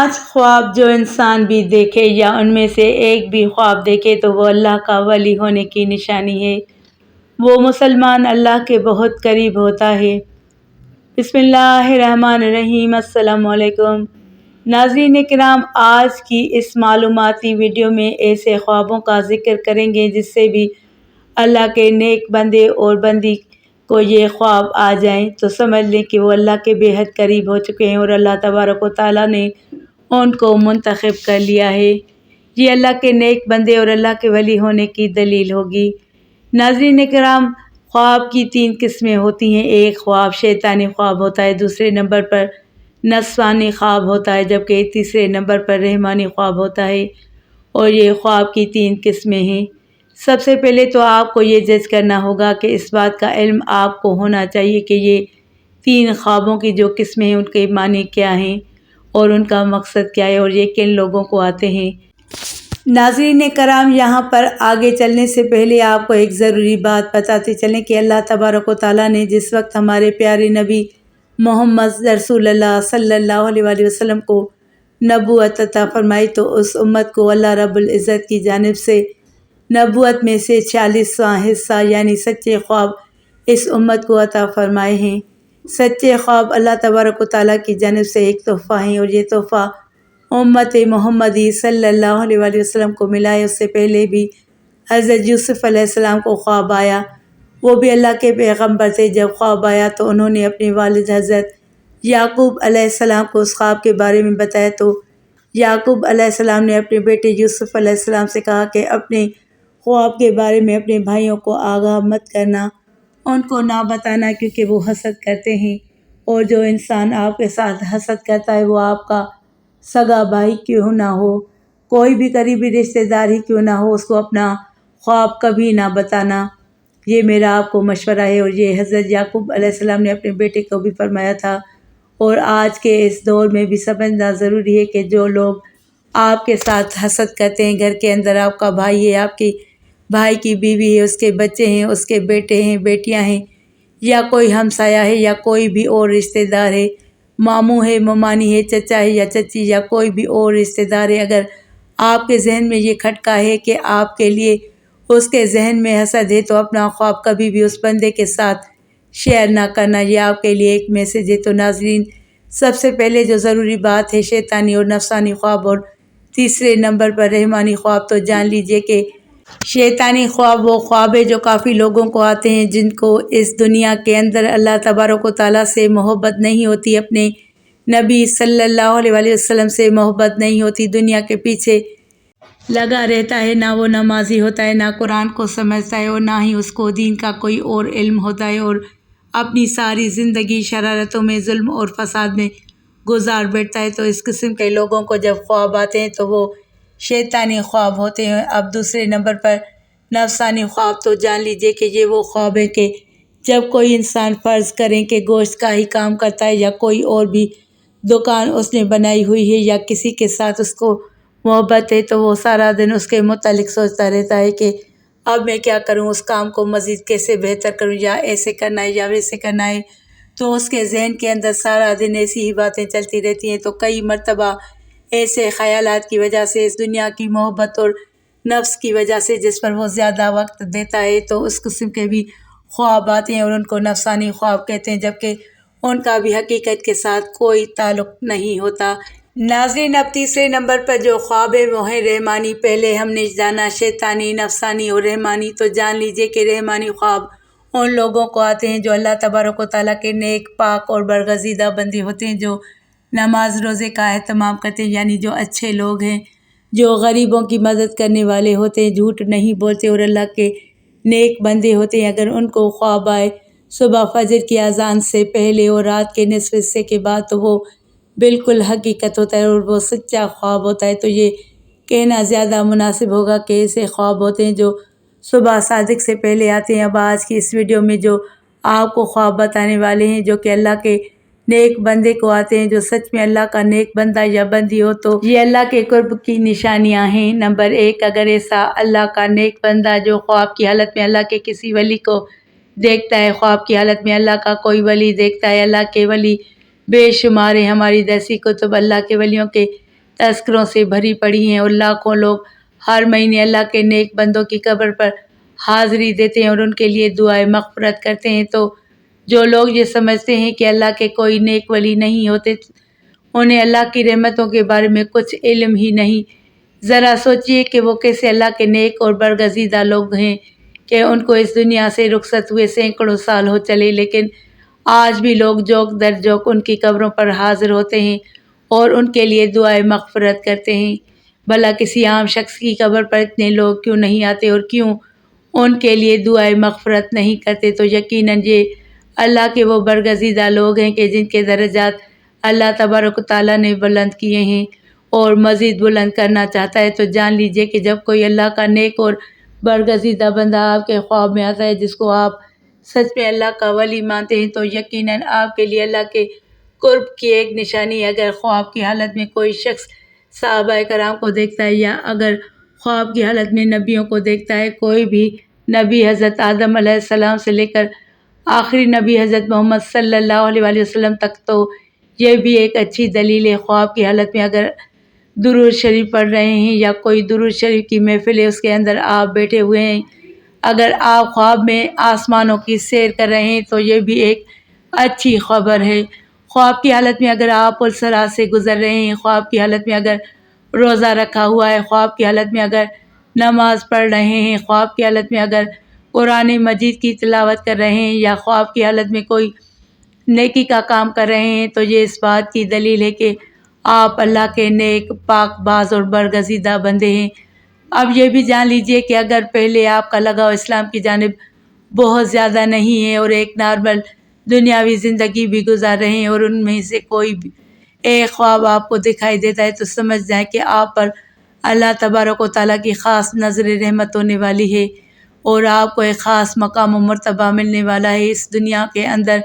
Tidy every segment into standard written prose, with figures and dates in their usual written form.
5 خواب جو انسان بھی دیکھے یا ان میں سے ایک بھی خواب دیکھے تو وہ اللہ کا ولی ہونے کی نشانی ہے، وہ مسلمان اللہ کے بہت قریب ہوتا ہے۔ بسم اللہ الرحمن الرحیم۔ السلام علیکم ناظرین کرام، آج کی اس معلوماتی ویڈیو میں ایسے خوابوں کا ذکر کریں گے جس سے بھی اللہ کے نیک بندے اور بندی کو یہ خواب آ جائیں تو سمجھ لیں کہ وہ اللہ کے بے حد قریب ہو چکے ہیں اور اللہ تبارک و تعالیٰ نے ان کو منتخب کر لیا ہے۔ یہ اللہ کے نیک بندے اور اللہ کے ولی ہونے کی دلیل ہوگی۔ ناظرین کرام، خواب کی 3 قسمیں ہوتی ہیں۔ ایک خواب شیطانی خواب ہوتا ہے، دوسرے نمبر پر نفسانی خواب ہوتا ہے، جبکہ تیسرے نمبر پر رحمانی خواب ہوتا ہے، اور یہ خواب کی 3 قسمیں ہیں۔ سب سے پہلے تو آپ کو یہ جج کرنا ہوگا کہ اس بات کا علم آپ کو ہونا چاہیے کہ یہ 3 خوابوں کی جو قسمیں ہیں ان کے معنی کیا ہیں اور ان کا مقصد کیا ہے اور یہ کن لوگوں کو آتے ہیں۔ ناظرین کرام، یہاں پر آگے چلنے سے پہلے آپ کو ایک ضروری بات بتاتے چلیں کہ اللہ تبارک و تعالیٰ نے جس وقت ہمارے پیارے نبی محمد رسول اللہ صلی اللہ علیہ وآلہ وسلم کو نبوت عطا فرمائی تو اس امت کو اللہ رب العزت کی جانب سے نبوت میں سے 46واں حصہ یعنی سچے خواب اس امت کو عطا فرمائے ہیں۔ سچے خواب اللہ تبارک و تعالیٰ کی جانب سے ایک تحفہ ہیں اور یہ تحفہ امت محمدی صلی اللہ علیہ وآلہ وسلم کو ملا ہے۔ اس سے پہلے بھی حضرت یوسف علیہ السلام کو خواب آیا، وہ بھی اللہ کے پیغمبر تھے۔ جب خواب آیا تو انہوں نے اپنے والد حضرت یعقوب علیہ السلام کو اس خواب کے بارے میں بتایا تو یعقوب علیہ السلام نے اپنے بیٹے یوسف علیہ السلام سے کہا کہ اپنے خواب کے بارے میں اپنے بھائیوں کو آگاہ مت کرنا، ان کو نہ بتانا، کیونکہ وہ حسد کرتے ہیں، اور جو انسان آپ کے ساتھ حسد کرتا ہے وہ آپ کا سگا بھائی کیوں نہ ہو، کوئی بھی قریبی رشتہ دار ہی کیوں نہ ہو، اس کو اپنا خواب کبھی نہ بتانا۔ یہ میرا آپ کو مشورہ ہے، اور یہ حضرت یعقوب علیہ السلام نے اپنے بیٹے کو بھی فرمایا تھا، اور آج کے اس دور میں بھی سمجھنا ضروری ہے کہ جو لوگ آپ کے ساتھ حسد کرتے ہیں، گھر کے اندر آپ کا بھائی ہے، آپ کی بھائی کی بیوی ہے، اس کے بچے ہیں، اس کے بیٹے ہیں، بیٹیاں ہیں، یا کوئی ہمسایہ ہے یا کوئی بھی اور رشتہ دار ہے، ماموں ہے، ممانی ہے، چچا ہے یا چچی یا کوئی بھی اور رشتہ دار ہے، اگر آپ کے ذہن میں یہ کھٹکا ہے کہ آپ کے لیے اس کے ذہن میں حسد ہے تو اپنا خواب کبھی بھی اس بندے کے ساتھ شیئر نہ کرنا۔ یہ آپ کے لیے ایک میسیج ہے۔ تو ناظرین، سب سے پہلے جو ضروری بات ہے شیطانی اور نفسانی خواب، اور تیسرے نمبر پر رحمانی خواب، تو جان لیجئے کہ شیطانی خواب وہ خواب ہے جو کافی لوگوں کو آتے ہیں جن کو اس دنیا کے اندر اللہ تبارک و تعالیٰ سے محبت نہیں ہوتی، اپنے نبی صلی اللہ علیہ وآلہ وسلم سے محبت نہیں ہوتی، دنیا کے پیچھے لگا رہتا ہے، نہ وہ نمازی ہوتا ہے، نہ قرآن کو سمجھتا ہے، اور نہ ہی اس کو دین کا کوئی اور علم ہوتا ہے، اور اپنی ساری زندگی شرارتوں میں، ظلم اور فساد میں گزار بیٹھتا ہے۔ تو اس قسم کے لوگوں کو جب خواب آتے ہیں تو وہ شیطانی خواب ہوتے ہیں۔ اب دوسرے نمبر پر نفسانی خواب، تو جان لیجئے کہ یہ وہ خواب ہے کہ جب کوئی انسان فرض کریں کہ گوشت کا ہی کام کرتا ہے یا کوئی اور بھی دکان اس نے بنائی ہوئی ہے یا کسی کے ساتھ اس کو محبت ہے تو وہ سارا دن اس کے متعلق سوچتا رہتا ہے کہ اب میں کیا کروں، اس کام کو مزید کیسے بہتر کروں، یا ایسے کرنا ہے یا ویسے کرنا ہے، تو اس کے ذہن کے اندر سارا دن ایسی ہی باتیں چلتی رہتی ہیں۔ تو کئی مرتبہ ایسے خیالات کی وجہ سے، اس دنیا کی محبت اور نفس کی وجہ سے جس پر وہ زیادہ وقت دیتا ہے، تو اس قسم کے بھی خواب آتے ہیں اور ان کو نفسانی خواب کہتے ہیں، جبکہ ان کا بھی حقیقت کے ساتھ کوئی تعلق نہیں ہوتا۔ ناظرین، اب تیسرے نمبر پر جو خواب ہے وہ ہے رحمانی۔ پہلے ہم نے جانا شیطانی، نفسانی اور رحمانی، تو جان لیجئے کہ رحمانی خواب ان لوگوں کو آتے ہیں جو اللہ تبارک و تعالیٰ کے نیک، پاک اور برگزیدہ بندے ہوتے ہیں، جو نماز روزے کا اہتمام کرتے ہیں، یعنی جو اچھے لوگ ہیں، جو غریبوں کی مدد کرنے والے ہوتے ہیں، جھوٹ نہیں بولتے اور اللہ کے نیک بندے ہوتے ہیں۔ اگر ان کو خواب آئے صبح فجر کی اذان سے پہلے اور رات کے نصف حصے کے بعد تو وہ بالکل حقیقت ہوتا ہے اور وہ سچا خواب ہوتا ہے۔ تو یہ کہنا زیادہ مناسب ہوگا کہ ایسے خواب ہوتے ہیں جو صبح صادق سے پہلے آتے ہیں۔ اب آج کی اس ویڈیو میں جو آپ کو خواب بتانے والے ہیں جو کہ اللہ کے نیک بندے کو آتے ہیں، جو سچ میں اللہ کا نیک بندہ یا بندی ہو تو یہ اللہ کے قرب کی نشانیاں ہیں۔ نمبر 1، اگر ایسا اللہ کا نیک بندہ جو خواب کی حالت میں اللہ کے کسی ولی کو دیکھتا ہے، خواب کی حالت میں اللہ کا کوئی ولی دیکھتا ہے، اللہ کے ولی بے شمار ہیں، ہماری درسی کتب اللہ کے ولیوں کے تذکروں سے بھری پڑی ہیں، اور لاکھوں لوگ ہر مہینے اللہ کے نیک بندوں کی قبر پر حاضری دیتے ہیں اور ان کے لیے دعائے مغفرت کرتے ہیں۔ تو جو لوگ یہ سمجھتے ہیں کہ اللہ کے کوئی نیک ولی نہیں ہوتے، انہیں اللہ کی رحمتوں کے بارے میں کچھ علم ہی نہیں۔ ذرا سوچئے کہ وہ کیسے اللہ کے نیک اور برگزیدہ لوگ ہیں کہ ان کو اس دنیا سے رخصت ہوئے سینکڑوں سال ہو چلے، لیکن آج بھی لوگ جوک در جوک ان کی قبروں پر حاضر ہوتے ہیں اور ان کے لیے دعائے مغفرت کرتے ہیں۔ بھلا کسی عام شخص کی قبر پر اتنے لوگ کیوں نہیں آتے اور کیوں ان کے لیے دعائے مغفرت نہیں کرتے؟ تو یقیناً یہ اللہ کے وہ برگزیدہ لوگ ہیں کہ جن کے درجات اللہ تبارک و تعالیٰ نے بلند کیے ہیں اور مزید بلند کرنا چاہتا ہے۔ تو جان لیجئے کہ جب کوئی اللہ کا نیک اور برگزیدہ بندہ آپ کے خواب میں آتا ہے جس کو آپ سچ میں اللہ کا ولی مانتے ہیں، تو یقیناً آپ کے لیے اللہ کے قرب کی ایک نشانی ہے۔ اگر خواب کی حالت میں کوئی شخص صحابہ کرام کو دیکھتا ہے یا اگر خواب کی حالت میں نبیوں کو دیکھتا ہے، کوئی بھی نبی حضرت آدم علیہ السلام سے لے کر آخری نبی حضرت محمد صلی اللہ علیہ وآلہ وسلم تک، تو یہ بھی ایک اچھی دلیل ہے۔ خواب کی حالت میں اگر درود شریف پڑھ رہے ہیں یا کوئی درود شریف کی محفل ہے، اس کے اندر آپ بیٹھے ہوئے ہیں، اگر آپ خواب میں آسمانوں کی سیر کر رہے ہیں تو یہ بھی ایک اچھی خبر ہے۔ خواب کی حالت میں اگر آپ پلسرات سے گزر رہے ہیں، خواب کی حالت میں اگر روزہ رکھا ہوا ہے، خواب کی حالت میں اگر نماز پڑھ رہے ہیں، خواب کی حالت میں اگر قرآن مجید کی تلاوت کر رہے ہیں یا خواب کی حالت میں کوئی نیکی کا کام کر رہے ہیں، تو یہ اس بات کی دلیل ہے کہ آپ اللہ کے نیک، پاک باز اور برگزیدہ بندے ہیں۔ اب یہ بھی جان لیجئے کہ اگر پہلے آپ کا لگاؤ اسلام کی جانب بہت زیادہ نہیں ہے اور ایک نارمل دنیاوی زندگی بھی گزار رہے ہیں اور ان میں سے کوئی بھی ایک خواب آپ کو دکھائی دیتا ہے، تو سمجھ جائیں کہ آپ پر اللہ تبارک و تعالیٰ کی خاص نظر رحمت ہونے والی ہے اور آپ کو ایک خاص مقام و مرتبہ ملنے والا ہے۔ اس دنیا کے اندر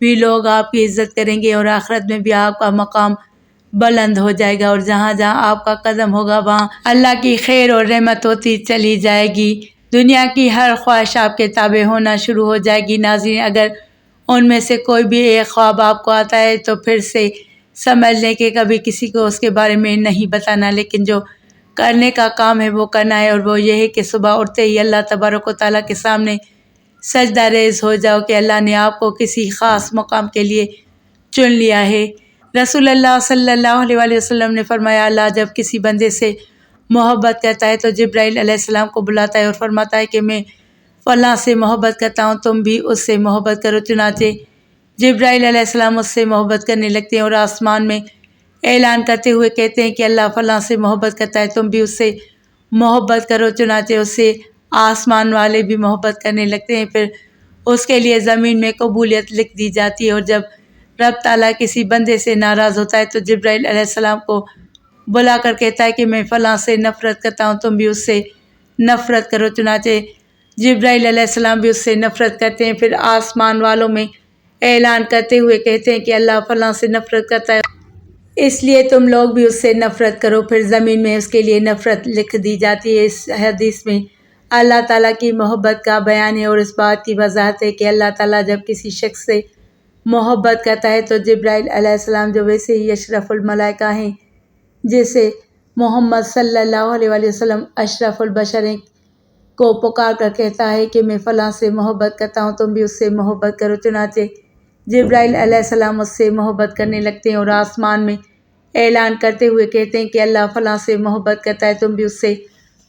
بھی لوگ آپ کی عزت کریں گے اور آخرت میں بھی آپ کا مقام بلند ہو جائے گا، اور جہاں جہاں آپ کا قدم ہوگا وہاں اللہ کی خیر اور رحمت ہوتی چلی جائے گی۔ دنیا کی ہر خواہش آپ کے تابع ہونا شروع ہو جائے گی۔ ناظرین، اگر ان میں سے کوئی بھی ایک خواب آپ کو آتا ہے تو پھر سے سمجھ لیں کہ کبھی کسی کو اس کے بارے میں نہیں بتانا، لیکن جو کرنے کا کام ہے وہ کرنا ہے، اور وہ یہ ہے کہ صبح اٹھتے ہی اللہ تبارک و تعالیٰ کے سامنے سجدہ ریز ہو جاؤ کہ اللہ نے آپ کو کسی خاص مقام کے لیے چن لیا ہے۔ رسول اللہ صلی اللہ علیہ وآلہ وسلم نے فرمایا، اللہ جب کسی بندے سے محبت کرتا ہے تو جبرائیل علیہ السلام کو بلاتا ہے اور فرماتا ہے کہ میں فلاں سے محبت کرتا ہوں، تم بھی اس سے محبت کرو۔ چنانچہ جبرائیل علیہ السلام اس سے محبت کرنے لگتے ہیں اور آسمان میں اعلان کرتے ہوئے کہتے ہیں کہ اللہ فلاں سے محبت کرتا ہے، تم بھی اس سے محبت کرو۔ چنانچہ اس سے آسمان والے بھی محبت کرنے لگتے ہیں، پھر اس کے لیے زمین میں قبولیت لکھ دی جاتی ہے، اور جب رب تعالیٰ کسی بندے سے ناراض ہوتا ہے تو جبرائیل علیہ السلام کو بلا کر کہتا ہے کہ میں فلاں سے نفرت کرتا ہوں، تم بھی اس سے نفرت کرو۔ چنانچہ جبرائیل علیہ السلام بھی اس سے نفرت کرتے ہیں، پھر آسمان والوں میں اعلان کرتے ہوئے کہتے ہیں کہ اللہ فلاں سے نفرت کرتا ہے، اس لیے تم لوگ بھی اس سے نفرت کرو، پھر زمین میں اس کے لیے نفرت لکھ دی جاتی ہے۔ اس حدیث میں اللہ تعالیٰ کی محبت کا بیان ہے اور اس بات کی وضاحت ہے کہ اللہ تعالیٰ جب کسی شخص سے محبت کرتا ہے تو جبرائیل علیہ السلام جو ویسے ہی اشرف الملائکہ ہیں، جیسے محمد صلی اللہ علیہ وآلہ وسلم اشرف البشر ہیں، کو پکار کر کہتا ہے کہ میں فلاں سے محبت کرتا ہوں، تم بھی اس سے محبت کرو۔ چنانچہ جبرائیل علیہ السلام اس سے محبت کرنے لگتے ہیں اور آسمان میں اعلان کرتے ہوئے کہتے ہیں کہ اللہ فلاں سے محبت کرتا ہے، تم بھی اس سے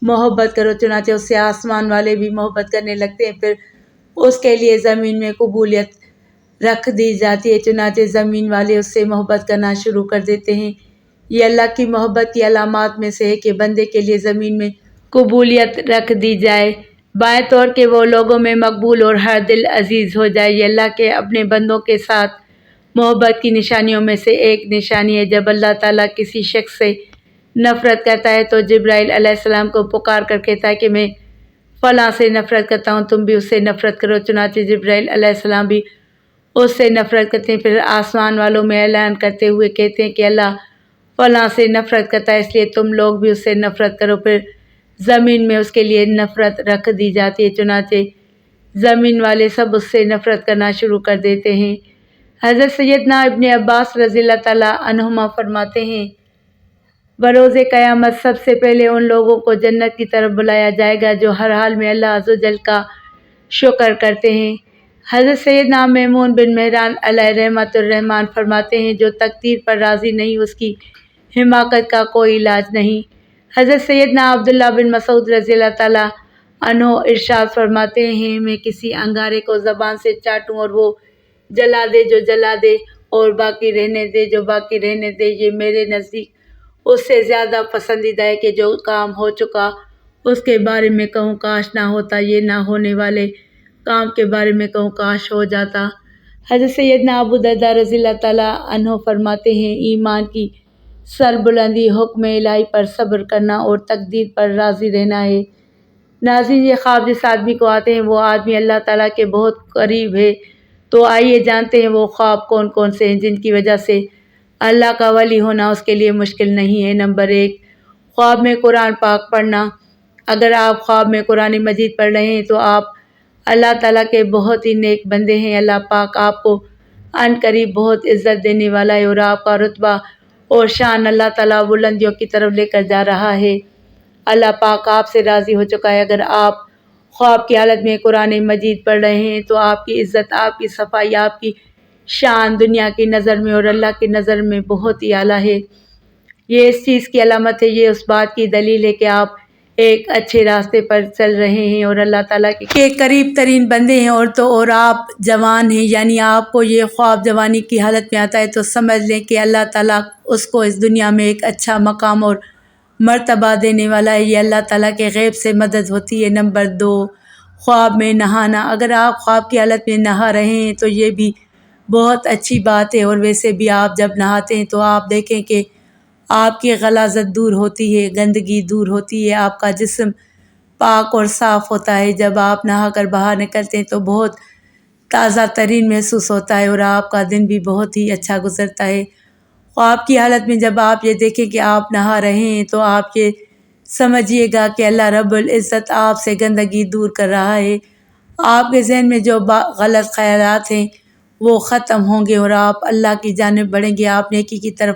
محبت کرو۔ چنانچہ اس سے آسمان والے بھی محبت کرنے لگتے ہیں، پھر اس کے لیے زمین میں قبولیت رکھ دی جاتی ہے۔ چنانچہ زمین والے اس سے محبت کرنا شروع کر دیتے ہیں۔ یہ اللہ کی محبت کی علامات میں سے ہے کہ بندے کے لیے زمین میں قبولیت رکھ دی جائے، بائیں طور کہ وہ لوگوں میں مقبول اور ہر دل عزیز ہو جائے۔ یہ اللہ کے اپنے بندوں کے ساتھ محبت کی نشانیوں میں سے ایک نشانی ہے۔ جب اللہ تعالیٰ کسی شخص سے نفرت کرتا ہے تو جبرائیل علیہ السلام کو پکار کر کہتا ہے کہ میں فلاں سے نفرت کرتا ہوں، تم بھی اس سے نفرت کرو۔ چنانچہ جبرائیل علیہ السلام بھی اس سے نفرت کرتے ہیں، پھر آسمان والوں میں اعلان کرتے ہوئے کہتے ہیں کہ اللہ فلاں سے نفرت کرتا ہے، اس لیے تم لوگ بھی اس سے نفرت کرو، پھر زمین میں اس کے لیے نفرت رکھ دی جاتی ہے۔ چنانچہ زمین والے سب اس سے نفرت کرنا شروع کر دیتے ہیں۔ حضرت سیدنا ابن عباس رضی اللہ تعالیٰ عنہما فرماتے ہیں بروز قیامت سب سے پہلے ان لوگوں کو جنت کی طرف بلایا جائے گا جو ہر حال میں اللہ عز و جل کا شکر کرتے ہیں۔ حضرت سیدنا میمون بن مہران علیہ رحمۃ الرحمن فرماتے ہیں جو تقدیر پر راضی نہیں اس کی حماقت کا کوئی علاج نہیں۔ حضرت سیدنا عبداللہ بن مسعود رضی اللہ تعالیٰ عنہ ارشاد فرماتے ہیں میں کسی انگارے کو زبان سے چاٹوں اور وہ جلا دے جو جلا دے اور باقی رہنے دے جو باقی رہنے دے، یہ میرے نزدیک اس سے زیادہ پسندیدہ ہے کہ جو کام ہو چکا اس کے بارے میں کہوں کاش نہ ہوتا، یہ نہ ہونے والے کام کے بارے میں کہوں کاش ہو جاتا۔ حضرت سیدنا ابو درداء رضی اللہ تعالیٰ عنہ فرماتے ہیں ایمان کی سربلندی حکم الہی پر صبر کرنا اور تقدیر پر راضی رہنا ہے۔ ناظرین، یہ خواب جس آدمی کو آتے ہیں وہ آدمی اللہ تعالیٰ کے بہت قریب ہے۔ تو آئیے جانتے ہیں وہ خواب کون کون سے ہیں جن کی وجہ سے اللہ کا ولی ہونا اس کے لیے مشکل نہیں ہے۔ نمبر 1، خواب میں قرآن پاک پڑھنا۔ اگر آپ خواب میں قرآن مجید پڑھ رہے ہیں تو آپ اللہ تعالیٰ کے بہت ہی نیک بندے ہیں۔ اللہ پاک آپ کو عن قریب بہت عزت دینے والا ہے اور آپ کا رتبہ اور شان اللہ تعالیٰ بلندیوں کی طرف لے کر جا رہا ہے۔ اللہ پاک آپ سے راضی ہو چکا ہے۔ اگر آپ خواب کی حالت میں قرآن مجید پڑھ رہے ہیں تو آپ کی عزت، آپ کی صفائی، آپ کی شان دنیا کی نظر میں اور اللہ کی نظر میں بہت ہی اعلیٰ ہے۔ یہ اس چیز کی علامت ہے، یہ اس بات کی دلیل ہے کہ آپ ایک اچھے راستے پر چل رہے ہیں اور اللہ تعالیٰ کے قریب ترین بندے ہیں۔ اور آپ جوان ہیں، یعنی آپ کو یہ خواب جوانی کی حالت میں آتا ہے تو سمجھ لیں کہ اللہ تعالیٰ اس کو اس دنیا میں ایک اچھا مقام اور مرتبہ دینے والا ہے۔ یہ اللہ تعالیٰ کے غیب سے مدد ہوتی ہے۔ نمبر 2، خواب میں نہانا۔ اگر آپ خواب کی حالت میں نہا رہے ہیں تو یہ بھی بہت اچھی بات ہے، اور ویسے بھی آپ جب نہاتے ہیں تو آپ دیکھیں کہ آپ کی غلاظت دور ہوتی ہے، گندگی دور ہوتی ہے، آپ کا جسم پاک اور صاف ہوتا ہے۔ جب آپ نہا کر باہر نکلتے ہیں تو بہت تازہ ترین محسوس ہوتا ہے اور آپ کا دن بھی بہت ہی اچھا گزرتا ہے۔ خواب کی حالت میں جب آپ یہ دیکھیں کہ آپ نہا رہے ہیں تو آپ یہ سمجھیے گا کہ اللہ رب العزت آپ سے گندگی دور کر رہا ہے۔ آپ کے ذہن میں جو غلط خیالات ہیں وہ ختم ہوں گے اور آپ اللہ کی جانب بڑھیں گے، آپ نیکی کی طرف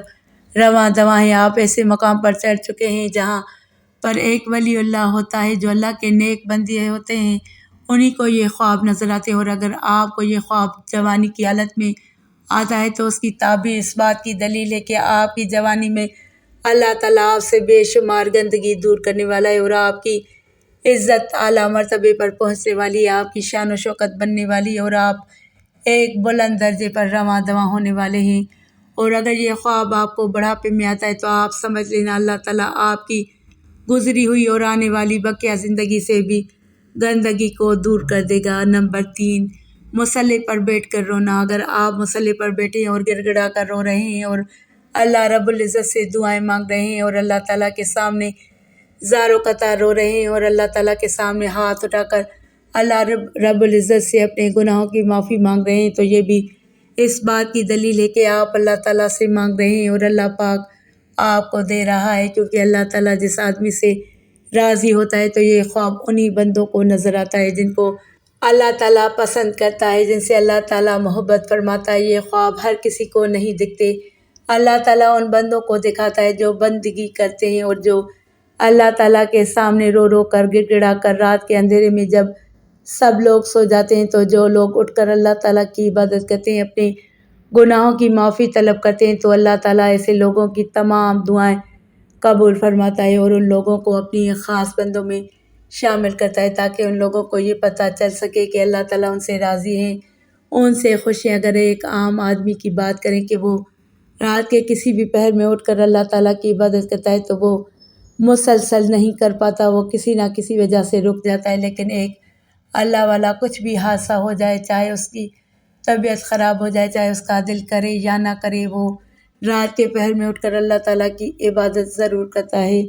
رواں دواں ہیں۔ آپ ایسے مقام پر چڑھ چکے ہیں جہاں پر ایک ولی اللہ ہوتا ہے، جو اللہ کے نیک بندے ہوتے ہیں انہی کو یہ خواب نظر آتے ہیں۔ اور اگر آپ کو یہ خواب جوانی کی حالت میں آتا ہے تو اس کی تعبیر اس بات کی دلیل ہے کہ آپ کی جوانی میں اللہ تعالیٰ آپ سے بے شمار گندگی دور کرنے والا ہے اور آپ کی عزت اعلیٰ مرتبے پر پہنچنے والی ہے، آپ کی شان و شوکت بننے والی ہے اور آپ ایک بلند درجے پر رواں دواں ہونے والے ہیں۔ اور اگر یہ خواب آپ کو بڑھاپے میں آتا ہے تو آپ سمجھ لینا اللہ تعالیٰ آپ کی گزری ہوئی اور آنے والی بقیہ زندگی سے بھی گندگی کو دور کر دے گا۔ نمبر 3، مصلی پر بیٹھ کر رونا۔ اگر آپ مصلی پر بیٹھے ہیں اور گڑ گڑا کر رو رہے ہیں اور اللہ رب العزت سے دعائیں مانگ رہے ہیں اور اللہ تعالیٰ کے سامنے زار و قطار رو رہے ہیں اور اللہ تعالیٰ کے سامنے ہاتھ اٹھا کر اللہ رب العزت سے اپنے گناہوں کی معافی مانگ رہے ہیں تو یہ بھی اس بات کی دلیل ہے کہ آپ اللہ تعالیٰ سے مانگ رہے ہیں اور اللہ پاک آپ کو دے رہا ہے، کیونکہ اللہ تعالیٰ جس آدمی سے راضی ہوتا ہے تو یہ خواب انہی بندوں کو نظر آتا ہے جن کو اللہ تعالیٰ پسند کرتا ہے، جن سے اللہ تعالیٰ محبت فرماتا ہے۔ یہ خواب ہر کسی کو نہیں دکھتے، اللہ تعالیٰ ان بندوں کو دکھاتا ہے جو بندگی کرتے ہیں اور جو اللہ تعالیٰ کے سامنے رو رو کر گڑ گڑا کر رات کے اندھیرے میں جب سب لوگ سو جاتے ہیں تو جو لوگ اٹھ کر اللہ تعالیٰ کی عبادت کرتے ہیں، اپنے گناہوں کی معافی طلب کرتے ہیں تو اللہ تعالیٰ ایسے لوگوں کی تمام دعائیں قبول فرماتا ہے اور ان لوگوں کو اپنی خاص بندوں میں شامل کرتا ہے تاکہ ان لوگوں کو یہ پتہ چل سکے کہ اللہ تعالیٰ ان سے راضی ہیں، ان سے خوش ہیں۔ اگر ایک عام آدمی کی بات کریں کہ وہ رات کے کسی بھی پہر میں اٹھ کر اللہ تعالیٰ کی عبادت کرتا ہے تو وہ مسلسل نہیں کر پاتا، وہ کسی نہ کسی وجہ سے رک جاتا ہے، لیکن ایک اللہ والا کچھ بھی حادثہ ہو جائے، چاہے اس کی طبیعت خراب ہو جائے، چاہے اس کا دل کرے یا نہ کرے، وہ رات کے پہر میں اٹھ کر اللہ تعالیٰ کی عبادت ضرور کرتا ہے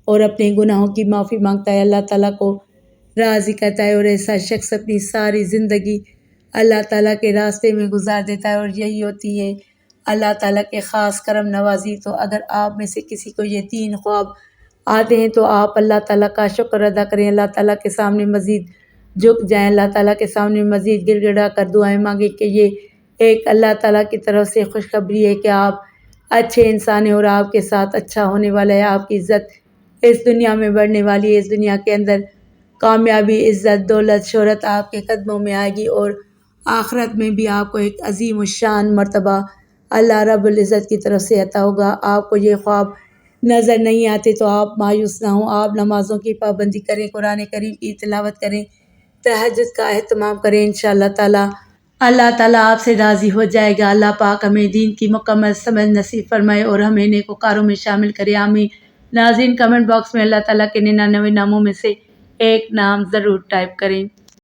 اور اپنے گناہوں کی معافی مانگتا ہے، اللہ تعالیٰ کو راضی کرتا ہے اور ایسا شخص اپنی ساری زندگی اللہ تعالیٰ کے راستے میں گزار دیتا ہے اور یہی ہوتی ہے اللہ تعالیٰ کے خاص کرم نوازی۔ تو اگر آپ میں سے کسی کو یہ 3 خواب آتے ہیں تو آپ اللہ تعالیٰ کا شکر ادا کریں، اللہ تعالیٰ کے سامنے مزید جھک جائیں، اللہ تعالیٰ کے سامنے مزید گڑ گڑا کر دعائیں مانگیں کہ یہ ایک اللہ تعالیٰ کی طرف سے خوشخبری ہے کہ آپ اچھے انسان ہیں اور آپ کے ساتھ اچھا ہونے والا ہے. آپ کی عزت اس دنیا میں بڑھنے والی ہے. اس دنیا کے اندر کامیابی، عزت، دولت، شہرت آپ کے قدموں میں آئے گی اور آخرت میں بھی آپ کو ایک عظیم الشان مرتبہ اللہ رب العزت کی طرف سے عطا ہوگا. آپ کو یہ خواب نظر نہیں آتے تو آپ مایوس نہ ہوں. آپ نمازوں کی پابندی کریں، قرآن کریم کی تلاوت کریں، تہجد کا اہتمام کریں. انشاءاللہ تعالیٰ اللہ تعالیٰ آپ سے راضی ہو جائے گا. اللہ پاک ہمیں دین کی مکمل سمجھ نصیب فرمائے اور ہمیں نیکوکاروں میں شامل کرے. آمین. ناظرین، کمنٹ باکس میں اللہ تعالیٰ کے 99 ناموں میں سے ایک نام ضرور ٹائپ کریں.